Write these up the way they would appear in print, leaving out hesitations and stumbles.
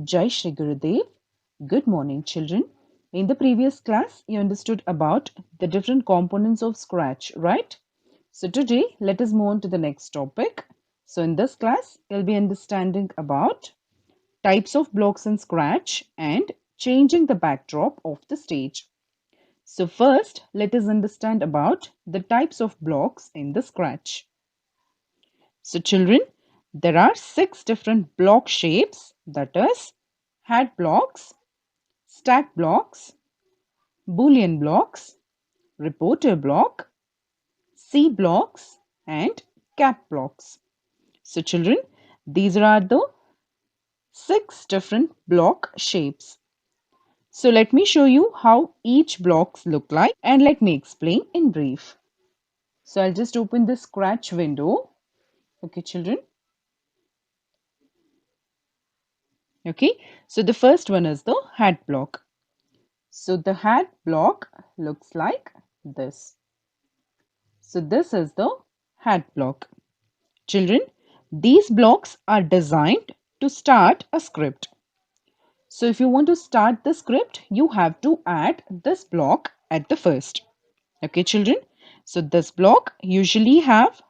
Jai Shri Gurudev. Good morning, children. In the previous class, you understood about the different components of Scratch, right? So today, let us move on to the next topic. So in this class, you'll be understanding about types of blocks in Scratch and changing the backdrop of the stage. So first, let us understand about the types of blocks in the Scratch. So children, there are 6 different block shapes, that is hat blocks, stack blocks, Boolean blocks, reporter block, C blocks, and cap blocks. So children, these are the 6 different block shapes. So let me show you how each blocks look like and let me explain in brief. So I'll just open the Scratch window. Okay, children. Okay, so the first one is the hat block. So the hat block looks like this. So this is the hat block. Children, these blocks are designed to start a script. So if you want to start the script, you have to add this block at the first. Okay, children. So this block usually have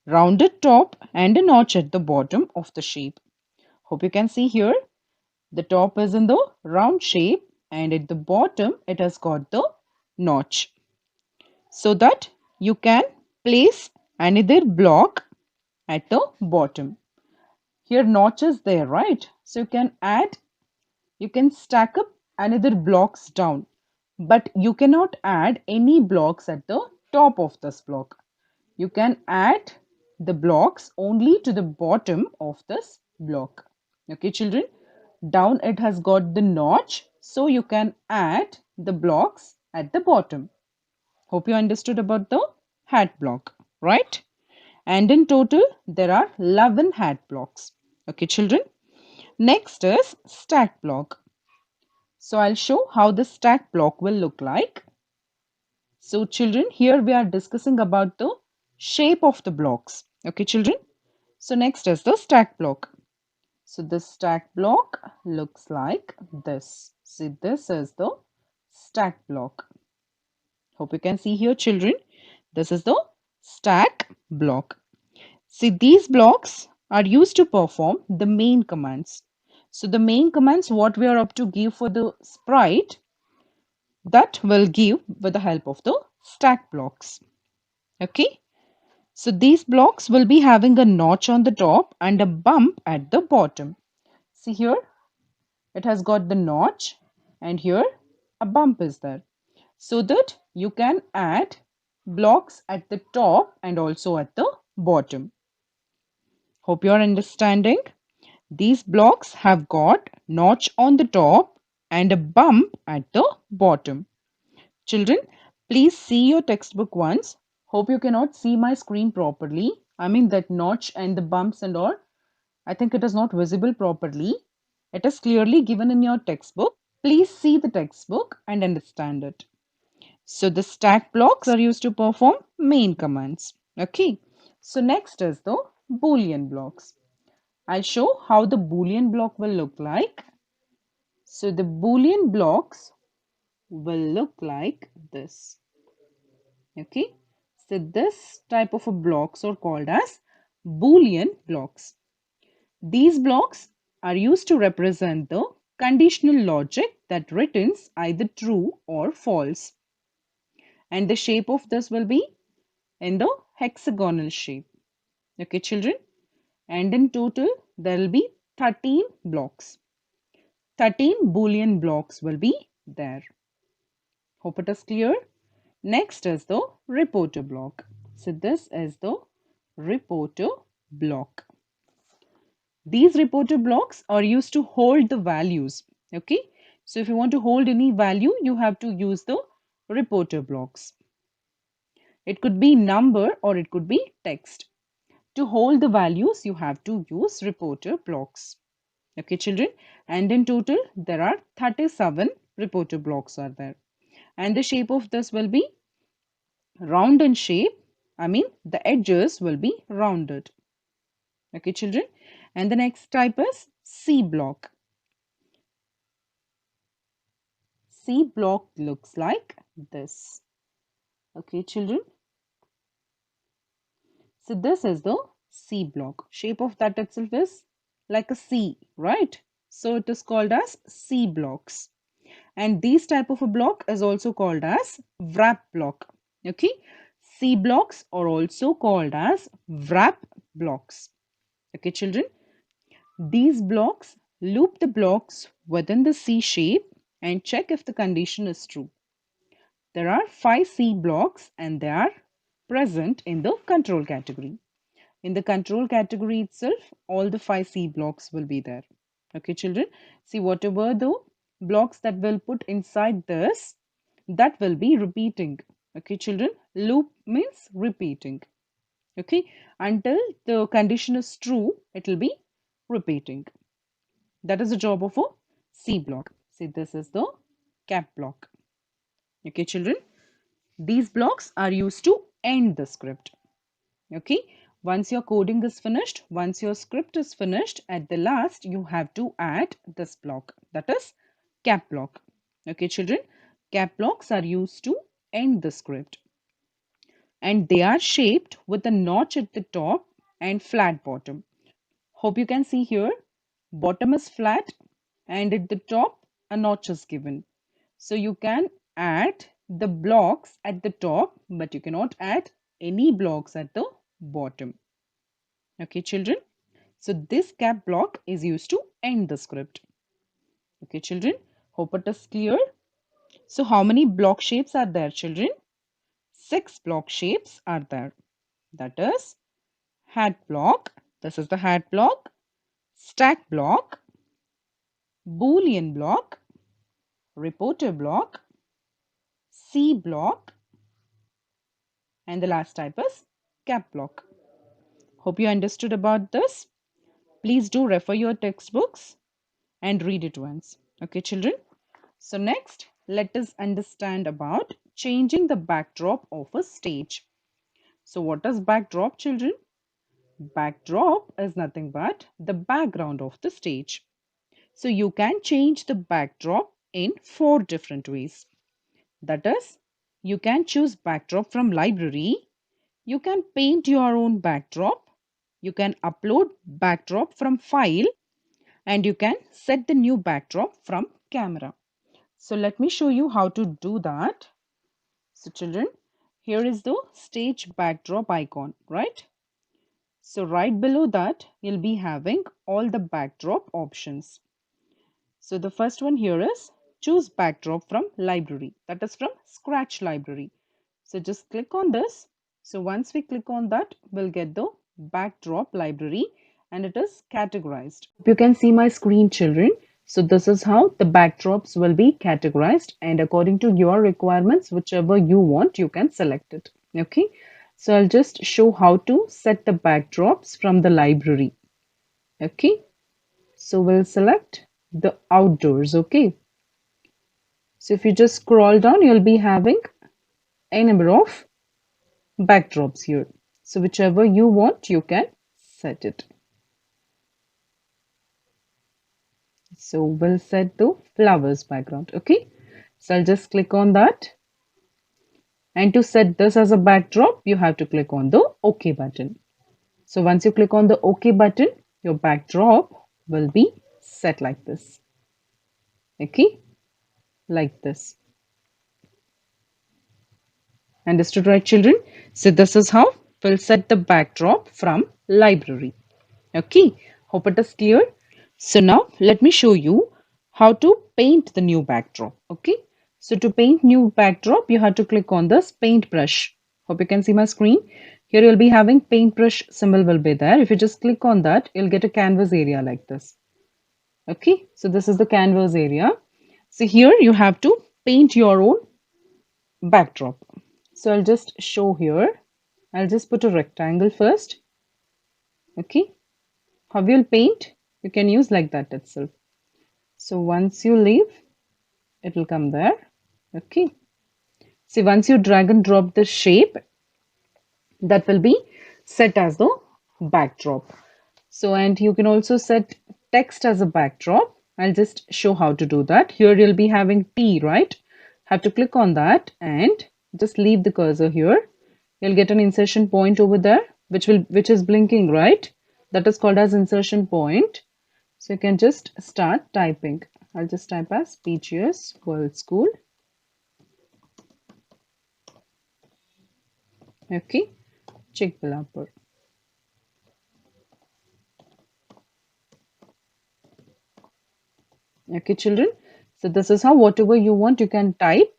rounded top and a notch at the bottom of the shape. Hope you can see here. The top is in the round shape and at the bottom it has got the notch. So that you can place another block at the bottom. Here notch is there, right? So you can stack up another blocks down, but you cannot add any blocks at the top of this block. You can add the blocks only to the bottom of this block. Okay, children, down it has got the notch, so you can add the blocks at the bottom. Hope you understood about the hat block, right? And in total, there are 11 hat blocks. Okay, children. Next is stack block. So I'll show how the stack block will look like. So children, here we are discussing about the shape of the blocks. Okay, children. So next is the stack block. So the stack block looks like this. See, this is the stack block. Hope you can see here, children. This is the stack block. See, these blocks are used to perform the main commands. So the main commands what we are up to give for the sprite, that will give with the help of the stack blocks. Okay. So these blocks will be having a notch on the top and a bump at the bottom. See here, it has got the notch and here a bump is there. So that you can add blocks at the top and also at the bottom. Hope you are understanding. These blocks have got notch on the top and a bump at the bottom. Children, please see your textbook once. Hope you cannot see my screen properly. I mean that notch and the bumps and all. I think it is not visible properly. It is clearly given in your textbook. Please see the textbook and understand it. So the stack blocks are used to perform main commands. Okay. So next is the Boolean blocks. I'll show how the Boolean block will look like. So the Boolean blocks will look like this. Okay. So this type of a blocks are called as Boolean blocks. These blocks are used to represent the conditional logic that returns either true or false. And the shape of this will be in the hexagonal shape. Okay, children. And in total, there will be 13 blocks. 13 Boolean blocks will be there. Hope it is clear. Next is the reporter block. So this is the reporter block. These reporter blocks are used to hold the values. Okay. So if you want to hold any value, you have to use the reporter blocks. It could be number or it could be text. To hold the values, you have to use reporter blocks. Okay, children. And in total, there are 37 reporter blocks are there. And the shape of this will be round in shape. I mean, the edges will be rounded. Okay, children. And the next type is C block. C block looks like this. Okay, children. So this is the C block. Shape of that itself is like a C, right? So it is called as C blocks. And these type of a block is also called as wrap block. Okay. C blocks are also called as wrap blocks. Okay, children. These blocks loop the blocks within the C shape and check if the condition is true. There are 5 C blocks and they are present in the control category. In the control category itself, all the 5 C blocks will be there. Okay, children. See, whatever the blocks that will put inside this, that will be repeating. Okay, children. Loop means repeating. Okay, until the condition is true, it will be repeating. That is the job of a C block. See, this is the cap block. Okay, children. These blocks are used to end the script. Okay, once your coding is finished, once your script is finished, at the last you have to add this block, that is cap block. Okay, children, cap blocks are used to end the script and they are shaped with a notch at the top and flat bottom. Hope you can see here, bottom is flat and at the top a notch is given. So you can add the blocks at the top, but you cannot add any blocks at the bottom. Okay, children. So this cap block is used to end the script. Okay, children. Hope it is clear. So how many block shapes are there, children? 6 block shapes are there. That is hat block. This is the hat block. Stack block. Boolean block. Reporter block. C block. And the last type is cap block. Hope you understood about this. Please do refer your textbooks and read it once. Okay, children. So next, let us understand about changing the backdrop of a stage. So what is backdrop, children? Backdrop is nothing but the background of the stage. So you can change the backdrop in 4 different ways. That is, you can choose backdrop from library, you can paint your own backdrop, you can upload backdrop from file, and you can set the new backdrop from camera. So let me show you how to do that. So children, here is the stage backdrop icon, right? So right below that, you'll be having all the backdrop options. So the first one here is choose backdrop from library. That is from Scratch library. So just click on this. So once we click on that, we'll get the backdrop library and it is categorized. You can see my screen, children. So this is how the backdrops will be categorized and according to your requirements, whichever you want, you can select it. Okay. So I'll just show how to set the backdrops from the library. Okay. So we'll select the outdoors. Okay. So if you just scroll down, you'll be having a number of backdrops here. So whichever you want, you can set it. So we'll set the flowers background. Okay. So I'll just click on that. And to set this as a backdrop, you have to click on the OK button. So once you click on the OK button, your backdrop will be set like this. Okay. Like this. Understood, right, children? So this is how we'll set the backdrop from library. Okay, hope it is clear. So now let me show you how to paint the new backdrop. Okay, so to paint new backdrop, you have to click on this paintbrush. Hope you can see my screen. Here you'll be having paintbrush symbol will be there. If you just click on that, you'll get a canvas area like this. Okay, so this is the canvas area. So here you have to paint your own backdrop. So I'll just show here. I'll just put a rectangle first. Okay. How you'll paint? You can use like that itself. So once you leave, it will come there. Okay. See, once you drag and drop the shape, that will be set as the backdrop. So, and you can also set text as a backdrop I'll just show how to do that. Here you'll be having T, right? Have to click on that and just leave the cursor here. You'll get an insertion point over there, which is blinking, right? That is called as insertion point. So you can just start typing. I'll just type as BGS World School. Okay, Chikbalapur. Okay, children. So this is how whatever you want, you can type,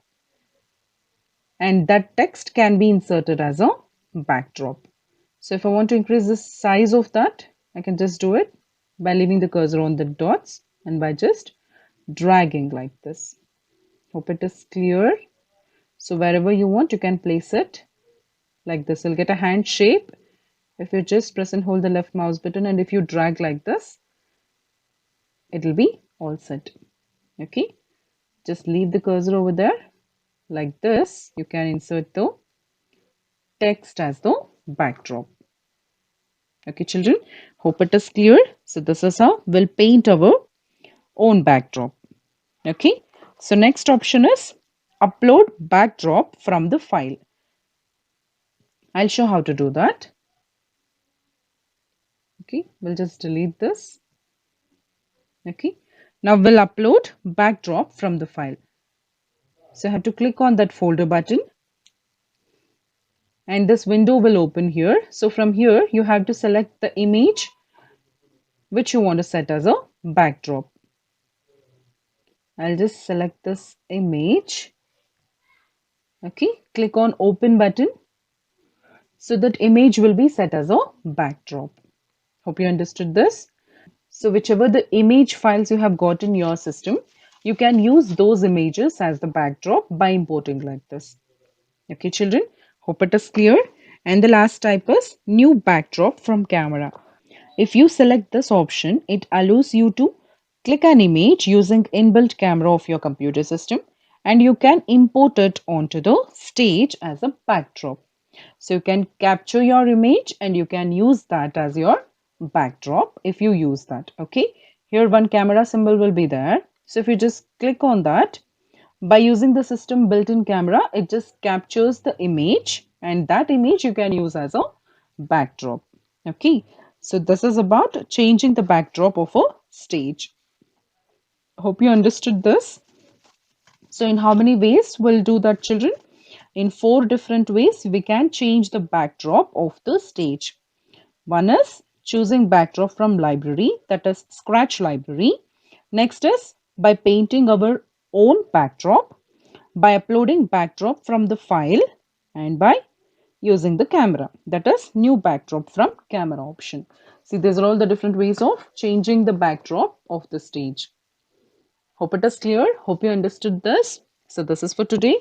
and that text can be inserted as a backdrop. So if I want to increase the size of that, I can just do it by leaving the cursor on the dots and by just dragging like this. Hope it is clear. So wherever you want, you can place it like this. You'll get a hand shape if you just press and hold the left mouse button, and if you drag like this, it'll be all set. Okay, just leave the cursor over there like this. You can insert the text as the backdrop. Okay, children, hope it is clear. So this is how we'll paint our own backdrop. Okay, so next option is upload backdrop from the file. I'll show how to do that. Okay, we'll just delete this. Okay, now we'll upload backdrop from the file. So I have to click on that folder button and this window will open here. So from here, you have to select the image which you want to set as a backdrop. I'll just select this image. Okay, click on open button. So that image will be set as a backdrop. Hope you understood this. So whichever the image files you have got in your system, you can use those images as the backdrop by importing like this. Okay, children, hope it is clear. And the last type is new backdrop from camera. If you select this option, it allows you to click an image using inbuilt camera of your computer system and you can import it onto the stage as a backdrop. So you can capture your image and you can use that as your backdrop if you use that. Okay, here one camera symbol will be there. So if you just click on that, by using the system built-in camera, it just captures the image and that image you can use as a backdrop. Okay, so this is about changing the backdrop of a stage. Hope you understood this. So in how many ways we'll do that, children? In 4 different ways we can change the backdrop of the stage. One is choosing backdrop from library, that is Scratch library. Next is by painting our own backdrop, by uploading backdrop from the file, and by using the camera, that is new backdrop from camera option. See, these are all the different ways of changing the backdrop of the stage. Hope it is clear. Hope you understood this. So this is for today.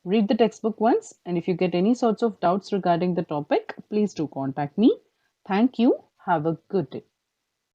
Read the textbook once, and if you get any sorts of doubts regarding the topic, please do contact me. Thank you. Have a good day.